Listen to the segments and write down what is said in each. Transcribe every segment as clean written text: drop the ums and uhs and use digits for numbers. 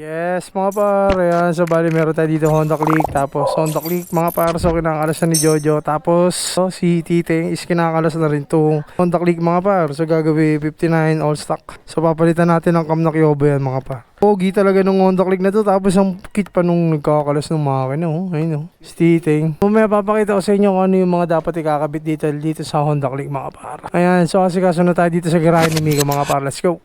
Yes mga par, ayan, so bali meron tayo dito Honda Click, tapos Honda Click mga par, so kinakalas na ni Jojo, tapos si Titeng is kinakalas na rin itong Honda Click mga par, so gagawin 59 all stock, so papalitan natin ng cam na Kyobo yan mga par. Pogi talaga nung Honda Click na to, tapos ang kit pa nung nagkakalas ng makina, ayun si Titeng. Mamaya papakita ko sa inyo kung ano yung mga dapat ikakabit dito sa Honda Click mga par. Ayan, so kasi kasunod tayo dito sa garahe ni Miko mga par, let's go.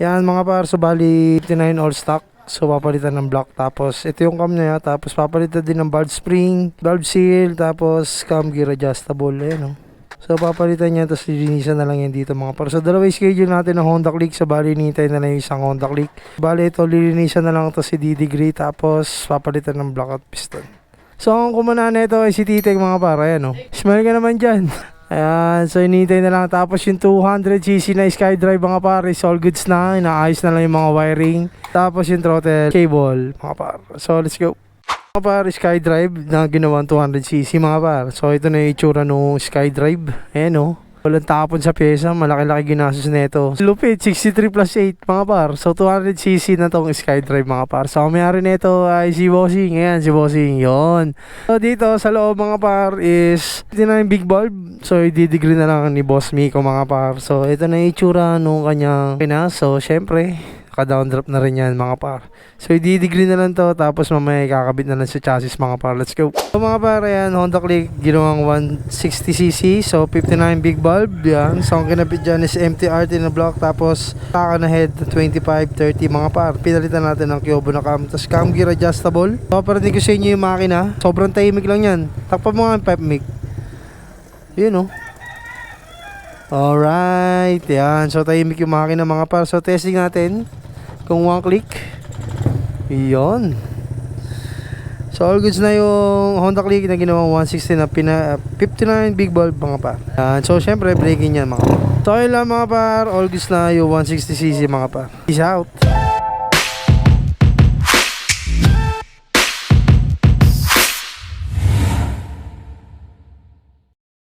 Yan mga par, so bali 59 all stock. So papalitan ng block, tapos ito yung cam niya, tapos papalitan din ng valve spring, valve seal, tapos cam gear adjustable, ayan So papalitan niya, tapos lilinisan na lang yan dito mga par. So dalawa schedule natin ng Honda Click, so bali nintay na lang yung isang Honda Click. Bali ito lilinisan na lang, tapos i-degree, tapos papalitan ng block at piston. So ang kumana na ito ay si Titeng mga par, ayan Smile ka naman dyan. Ayan, so inintay na lang, tapos yung 200cc na SkyDrive mga par is all goods na, inaayos na lang yung mga wiring, tapos yung throttle cable mga par. So let's go mga par, SkyDrive na ginawang 200cc mga par. So ito na yung itsura ng SkyDrive, ayan walang tapon sa pyesa, malaki-laki ginastos nito. Lupit, 63 plus 8 mga par. So 200cc na tong SkyDrive mga par. So may-ari nito ay si Bossing. Ayan, si Bossing, yon. So dito sa loob mga par is 59 big bulb. So i-degree na lang ni Boss Miko mga par. So ito na yung itsura nung kanyang pinas. So syempre down drop na rin yan mga par. So i-degree na lang to, tapos mamaya kakabit na lang sa chassis mga par. Let's go. So mga par, ayan, Honda Click ginawang 160cc, so 59 big bulb yan. So ang kinabit dyan is MTRT na block, tapos taka na head 25-30 mga par. Pinalitan natin ng Kyobo na cam, tapos cam gear adjustable. So parating ko sa inyo yung makina, sobrang tahimik lang yan. Takpan mo nga yung pipe mic, yun alright, yan. So tahimik yung makina mga par. So testing natin kung one click, yun. So all goods na yung Honda Click na ginawang 160 na 59 big bulb mga par. So syempre braking yan mga par. So ayun lang mga par, all goods na yung 160cc mga par. Peace out.